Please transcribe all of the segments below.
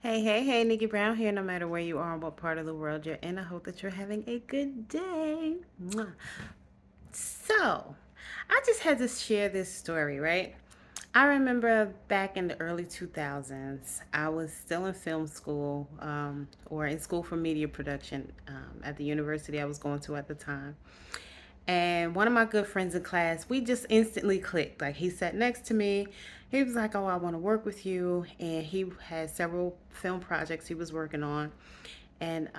Hey, hey, hey, Nikki Brown here. No matter where you are and what part of the world you're in, I hope that you're having a good day. Mwah. So, I just had to share this story, right? I remember back in the early 2000s, I was still in film school or in school for media production at the university I was going to at the time. And one of my good friends in class, we just instantly clicked. Like he sat next to me. He was like, "Oh, I want to work with you." And he had several film projects he was working on. And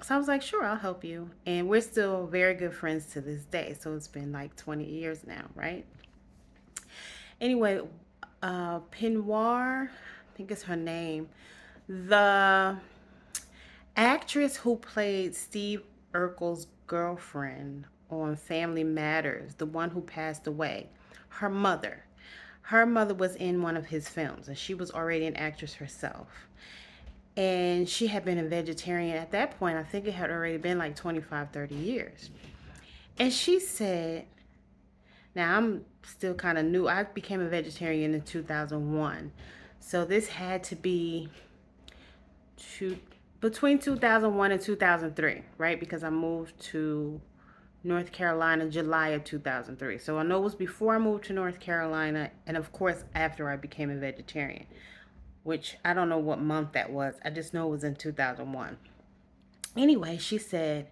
so I was like, "Sure, I'll help you." And we're still very good friends to this day. So it's been like 20 years now, right? Anyway, Pinoir, I think it's her name. The actress who played Steve Urkel's girlfriend on Family Matters, the one who passed away, her mother. Her mother was in one of his films, and she was already an actress herself. And she had been a vegetarian at that point. I think it had already been like 25, 30 years. And she said, now I'm still kind of new. I became a vegetarian in 2001. So this had to be two, between 2001 and 2003, right? Because I moved to North Carolina July of 2003. So I know it was before I moved to North Carolina and of course after I became a vegetarian, which I don't know what month that was. I just know it was in 2001. Anyway, she said,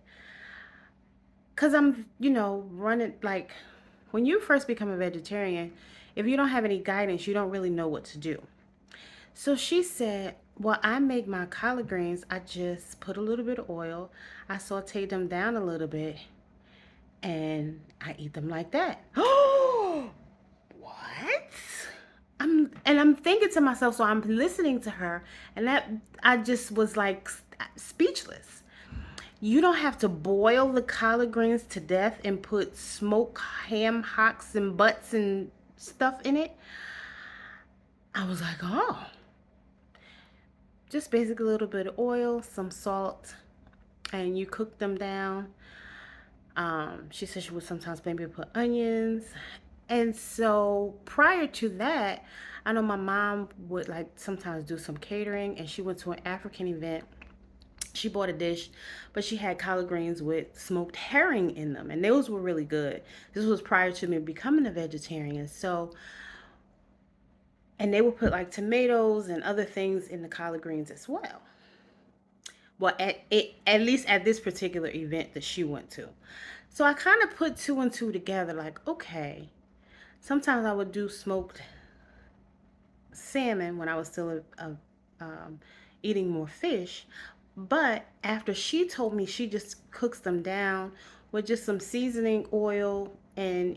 cuz I'm running like when you first become a vegetarian, if you don't have any guidance, you don't really know what to do. So she said, well, I make my collard greens. I just put a little bit of oil. I saute them down a little bit and I eat them like that. Oh, what? I'm thinking to myself, so I'm listening to her, and that I just was like speechless. You don't have to boil the collard greens to death and put smoked ham hocks and butts and stuff in it. I was like, oh, just basically a little bit of oil, some salt, and you cook them down. She said she would sometimes maybe put onions. And so prior to that, I know my mom would like sometimes do some catering, and she went to an African event. She bought a dish, but she had collard greens with smoked herring in them, and those were really good. This was prior to me becoming a vegetarian. So, and they would put like tomatoes and other things in the collard greens as well. Well, at least at this particular event that she went to. So I kind of put two and two together, like, okay, sometimes I would do smoked salmon when I was still eating more fish. But after she told me she just cooks them down with just some seasoning oil and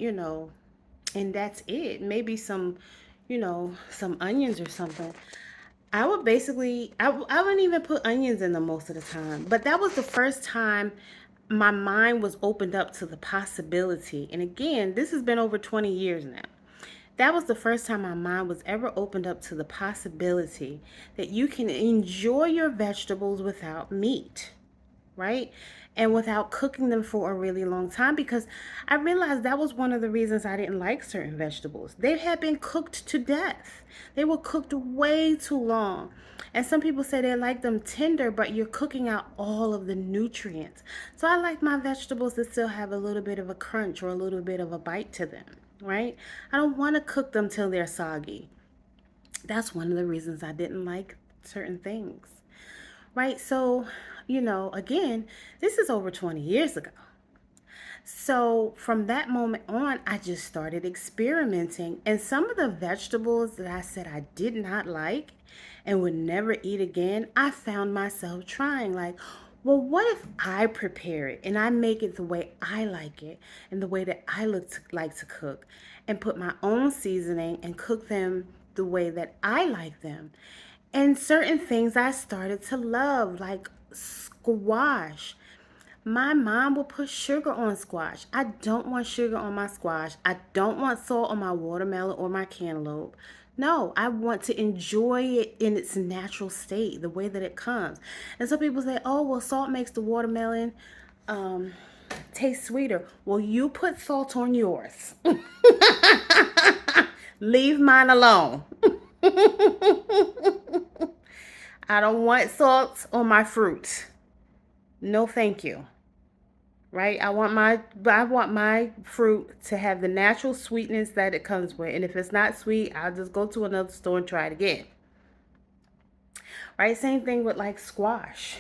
that's it. Maybe some onions or something. I would basically, I wouldn't even put onions in them most of the time. But that was the first time my mind was opened up to the possibility. And again, this has been over 20 years now. That was the first time my mind was ever opened up to the possibility that you can enjoy your vegetables without meat, right? And without cooking them for a really long time, because I realized that was one of the reasons I didn't like certain vegetables. They had been cooked to death. They were cooked way too long. And some people say they like them tender, but you're cooking out all of the nutrients. So I like my vegetables to still have a little bit of a crunch or a little bit of a bite to them, right? I don't want to cook them till they're soggy. That's one of the reasons I didn't like certain things, right? So, again, this is over 20 years ago. So, from that moment on, I just started experimenting. And some of the vegetables that I said I did not like and would never eat again, I found myself trying. Like, well, what if I prepare it and I make it the way I like it and the way that like to cook and put my own seasoning and cook them the way that I like them? And certain things I started to love, like squash. My mom will put sugar on squash. I don't want sugar on my squash. I don't want salt on my watermelon or my cantaloupe. No, I want to enjoy it in its natural state, the way that it comes. And some people say, oh, well, salt makes the watermelon um, taste sweeter. Well, you put salt on yours. Leave mine alone. I don't want salt on my fruit. No, thank you. Right? I want my fruit to have the natural sweetness that it comes with. And if it's not sweet, I'll just go to another store and try it again. Right? Same thing with like squash.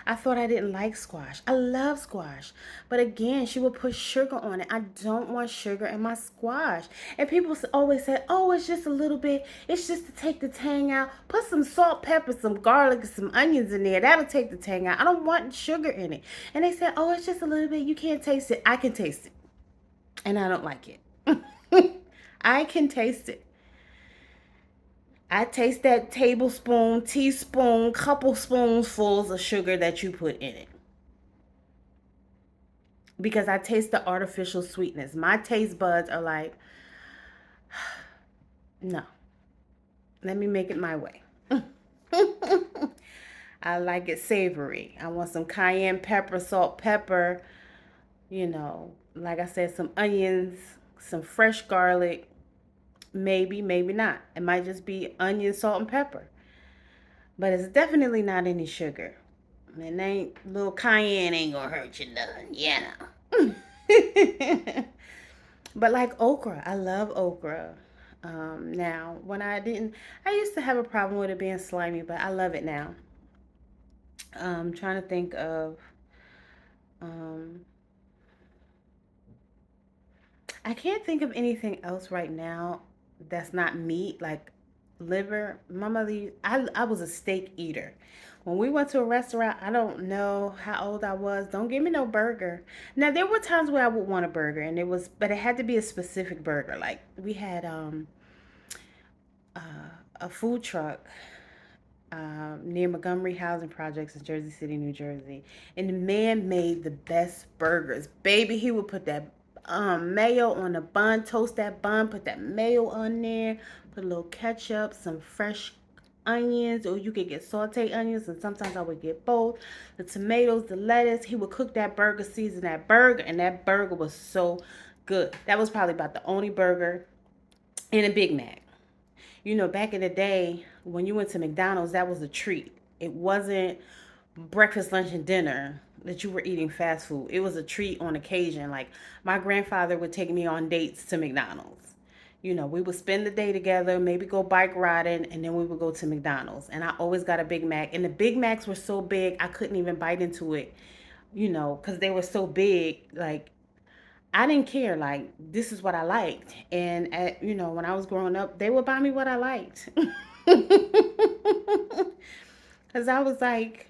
I thought I didn't like squash. I love squash. But again, she would put sugar on it. I don't want sugar in my squash. And people always say, oh, it's just a little bit. It's just to take the tang out. Put some salt, pepper, some garlic, and some onions in there. That'll take the tang out. I don't want sugar in it. And they said, oh, it's just a little bit. You can't taste it. I can taste it. And I don't like it. I can taste it. I taste that tablespoon, teaspoon, couple spoonfuls of sugar that you put in it. Because I taste the artificial sweetness. My taste buds are like, no, let me make it my way. I like it savory. I want some cayenne pepper, salt, pepper, like I said, some onions, some fresh garlic. Maybe, maybe not. It might just be onion, salt, and pepper. But it's definitely not any sugar. And ain't little cayenne ain't gonna hurt you none, But like okra, I love okra. Now, when I used to have a problem with it being slimy, but I love it now. Trying to think of, um, I can't think of anything else right now that's not meat, like liver. My mother, I was a steak eater. When we went to a restaurant, I don't know how old I was. Don't give me no burger. Now there were times where I would want a burger, but it had to be a specific burger. Like we had a food truck near Montgomery Housing Projects in Jersey City, New Jersey. And the man made the best burgers. Baby, he would put that mayo on the bun, toast that bun, put that mayo on there, put a little ketchup, some fresh onions, or you could get sauteed onions, and sometimes I would get both. The tomatoes, the lettuce. He would cook that burger, season that burger, and that burger was so good. That was probably about the only burger in a Big Mac. Back in the day, when you went to McDonald's, that was a treat. It wasn't breakfast, lunch, and dinner that you were eating fast food. It was a treat on occasion. Like my grandfather would take me on dates to McDonald's. We would spend the day together, maybe go bike riding, and then we would go to McDonald's. And I always got a Big Mac. And the Big Macs were so big, I couldn't even bite into it, because they were so big. Like, I didn't care. Like, this is what I liked. And, when I was growing up, they would buy me what I liked. Because I was like,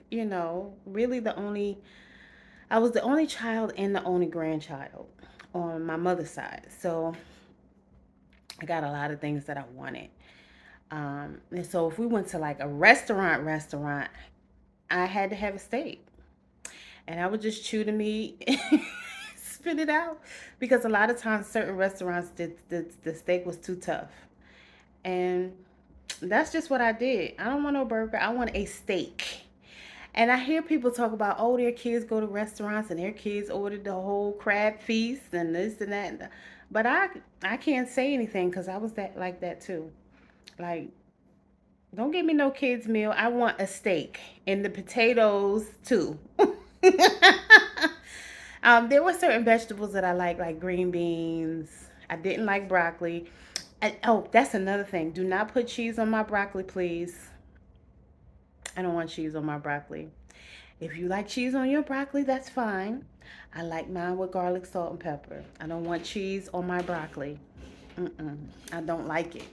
really I was the only child and the only grandchild on my mother's side. So I got a lot of things that I wanted. And so if we went to like a restaurant, I had to have a steak. And I would just chew the meat, spit it out. Because a lot of times, certain restaurants, the steak was too tough. And that's just what I did. I don't want no burger, I want a steak. And I hear people talk about, oh, their kids go to restaurants and their kids order the whole crab feast and this and that. But I can't say anything because I was that like that too. Like, don't give me no kids meal. I want a steak and the potatoes too. There were certain vegetables that I like green beans. I didn't like broccoli. Oh, that's another thing. Do not put cheese on my broccoli, please. I don't want cheese on my broccoli. If you like cheese on your broccoli, that's fine. I like mine with garlic, salt, and pepper. I don't want cheese on my broccoli. I don't like it.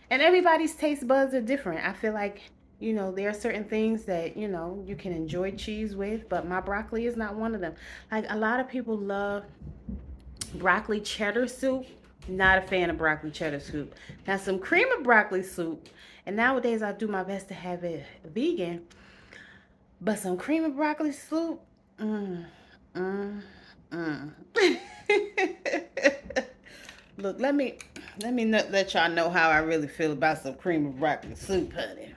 And everybody's taste buds are different. I feel like, there are certain things that, you can enjoy cheese with, but my broccoli is not one of them. Like a lot of people love broccoli cheddar soup. Not a fan of broccoli cheddar soup. Now, some cream of broccoli soup, and nowadays I do my best to have it vegan, but some cream of broccoli soup, mm, mm, mm. Look, let me let y'all know how I really feel about some cream of broccoli soup, honey.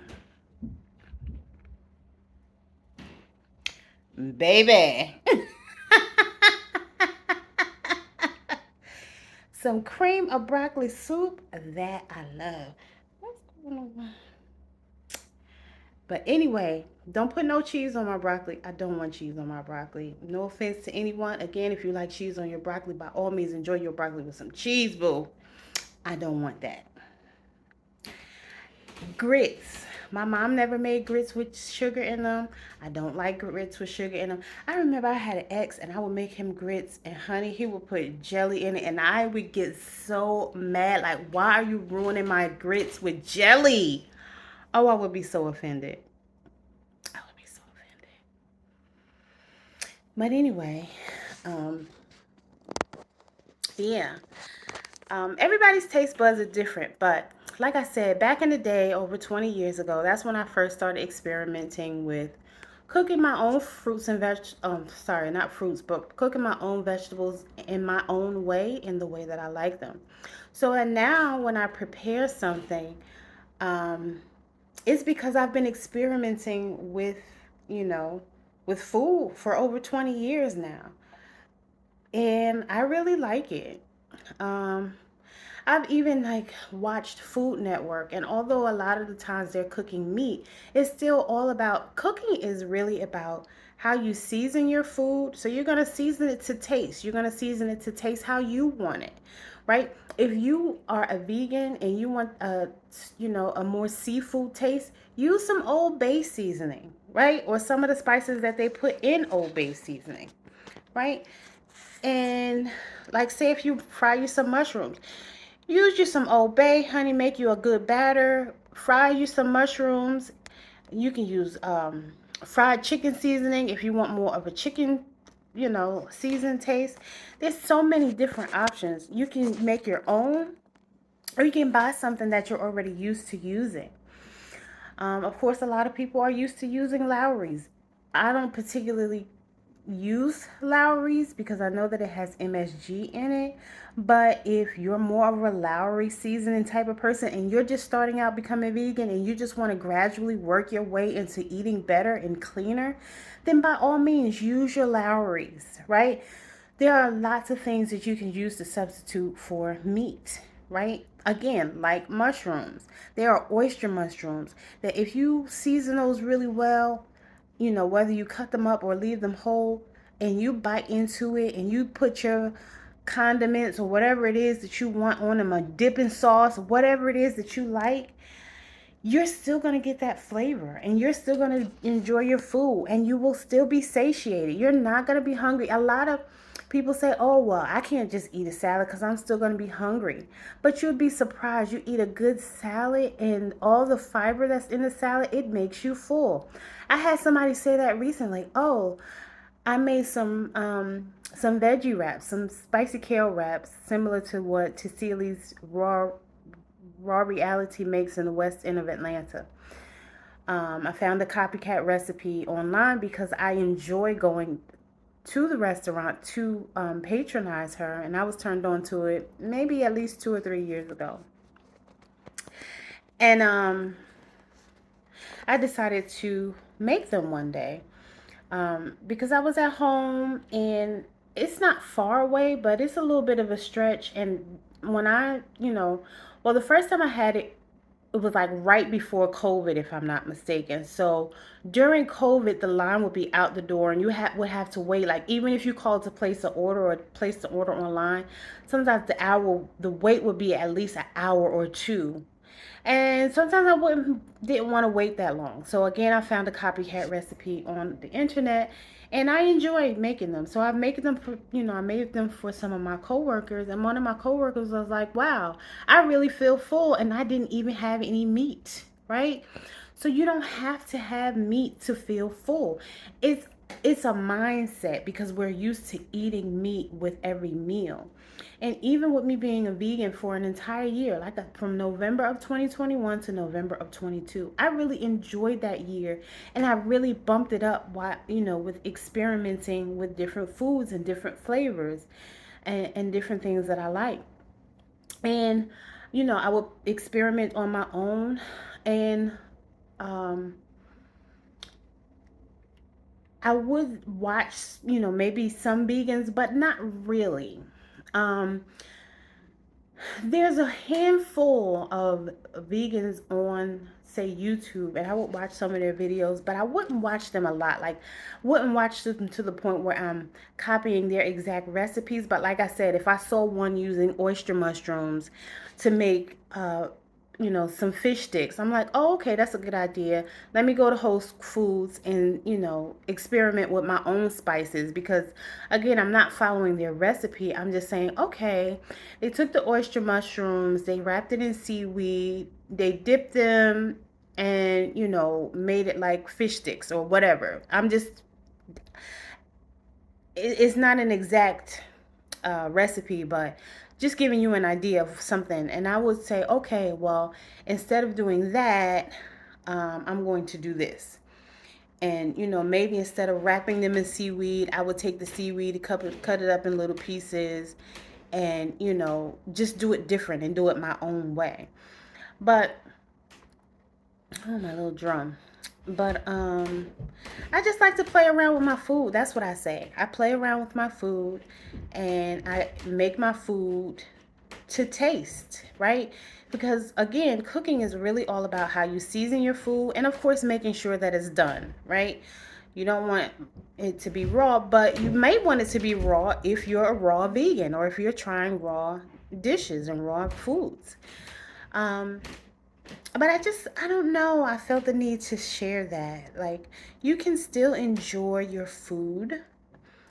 Baby. Some cream of broccoli soup that I love. What's going on? But anyway, don't put no cheese on my broccoli. I don't want cheese on my broccoli. No offense to anyone. Again, if you like cheese on your broccoli, by all means, enjoy your broccoli with some cheese, boo. I don't want that. Grits. My mom never made grits with sugar in them. I don't like grits with sugar in them. I remember I had an ex and I would make him grits and honey, he would put jelly in it and I would get so mad. Like, why are you ruining my grits with jelly? Oh, I would be so offended. I would be so offended. But anyway, um, yeah. Everybody's taste buds are different, but like I said, back in the day, over 20 years ago, that's when I first started experimenting with cooking my own fruits and sorry, not fruits, but cooking my own vegetables in my own way, in the way that I like them. So and now when I prepare something, um, it's because I've been experimenting with, you know, with food for over 20 years now. And I really like it. Um, I've even like watched Food Network, and although a lot of the times they're cooking meat, it's still all about cooking is really about how you season your food. So you're gonna season it to taste. You're gonna season it to taste how you want it, right? If you are a vegan and you want a more seafood taste, use some Old Bay seasoning, right? Or some of the spices that they put in Old Bay seasoning, right? And like say if you fry you some mushrooms, use you some Old Bay, honey, make you a good batter, fry you some mushrooms. You can use fried chicken seasoning if you want more of a chicken, seasoned taste. There's so many different options. You can make your own, or you can buy something that you're already used to using. Of course, a lot of people are used to using Lowry's. I don't particularly use Lowry's because I know that it has MSG in it. But if you're more of a Lowry seasoning type of person and you're just starting out becoming vegan and you just want to gradually work your way into eating better and cleaner, then by all means use your Lowry's, right? There are lots of things that you can use to substitute for meat, right? Again, like mushrooms. There are oyster mushrooms that if you season those really well, whether you cut them up or leave them whole, and you bite into it and you put your condiments or whatever it is that you want on them, a dipping sauce, whatever it is that you like, you're still going to get that flavor and you're still going to enjoy your food and you will still be satiated. You're not going to be hungry. A lot of people say, oh, well, I can't just eat a salad because I'm still going to be hungry. But you'll be surprised. You eat a good salad and all the fiber that's in the salad, it makes you full. I had somebody say that recently. Oh, I made some veggie wraps, some spicy kale wraps, similar to what Cecili's Raw Reality makes in the West End of Atlanta. I found a copycat recipe online because I enjoy going to the restaurant to patronize her, and I was turned on to it maybe at least 2 or 3 years ago. And I decided to make them one day because I was at home and it's not far away, but it's a little bit of a stretch. And when well, the first time I had it, it was like right before COVID, if I'm not mistaken. So during COVID, the line would be out the door, and you would have to wait. Like even if you called to place an order or place the order online, sometimes the wait would be at least an hour or two. And sometimes didn't want to wait that long. So again, I found a copycat recipe on the internet and I enjoy making them. So I made them for some of my coworkers, and one of my coworkers was like, "Wow, I really feel full and I didn't even have any meat." Right? So you don't have to have meat to feel full. It's it's a mindset because we're used to eating meat with every meal. And even with me being a vegan for an entire year, from November of 2021 to November of 22, I really enjoyed that year and I really bumped it up with experimenting with different foods and different flavors and different things that I like. And, I would experiment on my own and um, I would watch, maybe some vegans, but not really. Um, there's a handful of vegans on say YouTube, and I would watch some of their videos, but I wouldn't watch them a lot. Like, wouldn't watch them to the point where I'm copying their exact recipes. But like I said, if I saw one using oyster mushrooms to make some fish sticks, I'm like, oh, okay, that's a good idea. Let me go to Whole Foods and, experiment with my own spices, because again, I'm not following their recipe. I'm just saying, okay, they took the oyster mushrooms, they wrapped it in seaweed, they dipped them, and, made it like fish sticks or whatever. It's not an exact recipe, but just giving you an idea of something. And I would say, okay, well, instead of doing that, I'm going to do this. And, maybe instead of wrapping them in seaweed, I would take the seaweed, cut it up in little pieces, and, just do it different and do it my own way. But, oh, my little drum. But I just like to play around with my food. That's what I say. I play around with my food, and I make my food to taste, right? Because again, cooking is really all about how you season your food, and of course making sure that it's done, right? You don't want it to be raw, but you may want it to be raw if you're a raw vegan, or if you're trying raw dishes and raw foods. Um, but I don't know. I felt the need to share that. Like, you can still enjoy your food,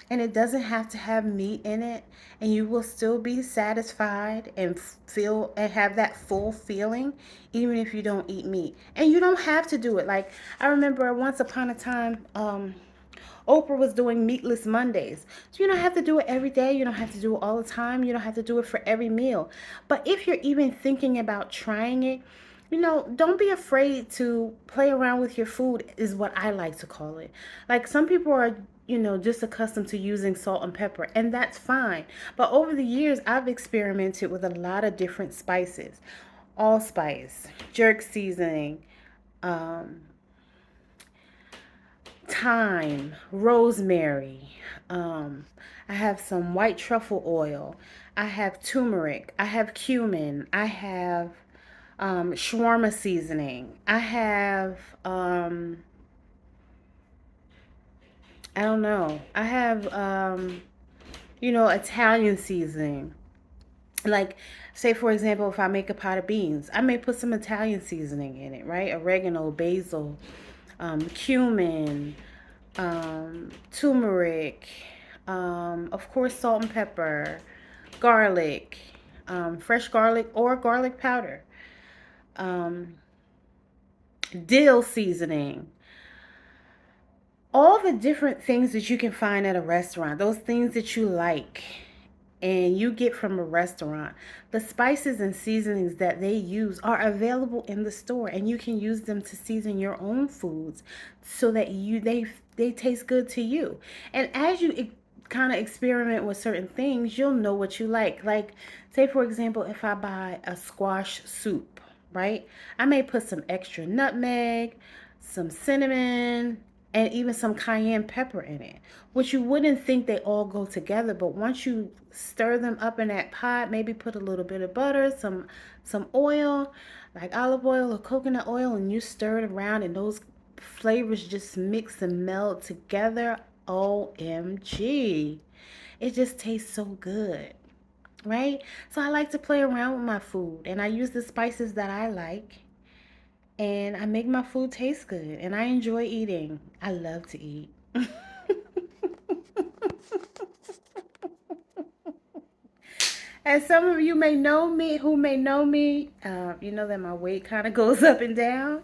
and it doesn't have to have meat in it, and you will still be satisfied and feel and have that full feeling, even if you don't eat meat. And you don't have to do it. Like, I remember once upon a time, Oprah was doing meatless Mondays. So you don't have to do it every day. You don't have to do it all the time. You don't have to do it for every meal. But if you're even thinking about trying it, don't be afraid to play around with your food, is what I like to call it. Like, some people are, just accustomed to using salt and pepper, and that's fine. But over the years, I've experimented with a lot of different spices: allspice, jerk seasoning, um, thyme, rosemary. I have some white truffle oil. I have turmeric. I have cumin. I have shawarma seasoning. I have, I don't know. I have, Italian seasoning. Like, say, for example, if I make a pot of beans, I may put some Italian seasoning in it, right? Oregano, basil, cumin, turmeric, of course, salt and pepper, garlic, fresh garlic or garlic powder, um, dill seasoning, all the different things that you can find at a restaurant, those things that you like and you get from a restaurant. The spices and seasonings that they use are available in the store, and you can use them to season your own foods so that they taste good to you. And as you kind of experiment with certain things, you'll know what you like. Like, say for example, if I buy a squash soup, right? I may put some extra nutmeg, some cinnamon, and even some cayenne pepper in it, which you wouldn't think they all go together. But once you stir them up in that pot, maybe put a little bit of butter, some oil, like olive oil or coconut oil, and you stir it around, and those flavors just mix and meld together. OMG. It just tastes so good, right? So I like to play around with my food, and I use the spices that I like, and I make my food taste good, and I enjoy eating. I love to eat. As some of you may know me, who may know me, you know that my weight kind of goes up and down.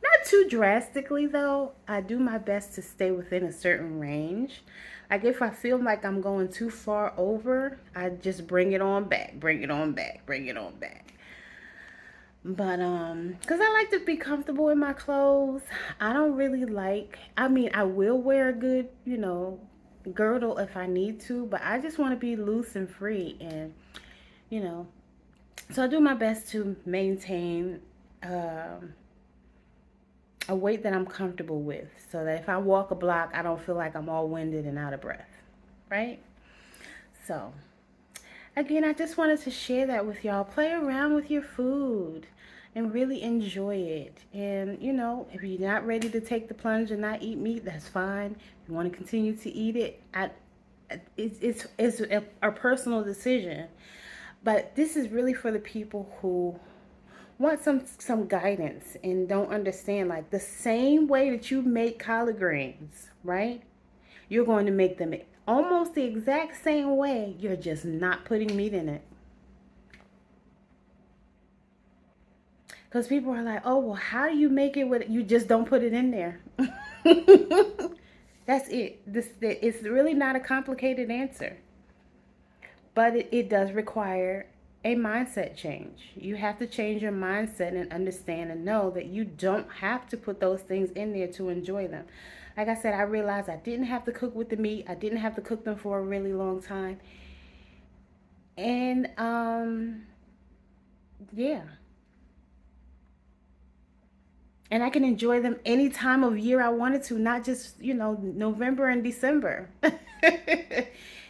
Not too drastically, though. I do my best to stay within a certain range. Like, if I feel like I'm going too far over, I just bring it on back, bring it on back, bring it on back. But cuz I like to be comfortable in my clothes. I don't really like, I mean, I will wear a good, girdle if I need to, but I just want to be loose and free, and you know, so I do my best to maintain um a weight that I'm comfortable with, so that if I walk a block, I don't feel like I'm all winded and out of breath, right? So, again, I just wanted to share that with y'all. Play around with your food. and really enjoy it. And you know, if you're not ready to take the plunge and not eat meat, that's fine. If you want to continue to eat it, it's a personal decision. But this is really for the people who want some guidance and don't understand, like the same way that you make collard greens, right? You're going to make them almost the exact same way. You're just not putting meat in it. Because people are like, oh, well, how do you make it with, you just don't put it in there. That's it. It's really not a complicated answer, but it does require a mindset change. You have to change your mindset and understand and know that you don't have to put those things in there to enjoy them. Like I said, I realized I didn't have to cook with the meat. I didn't have to cook them for a really long time. And yeah. And I can enjoy them any time of year I wanted to, not just, November and December.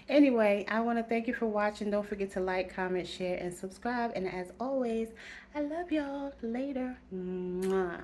Anyway, I want to thank you for watching. Don't forget to like, comment, share, and subscribe. And as always, I love y'all. Later. Mwah.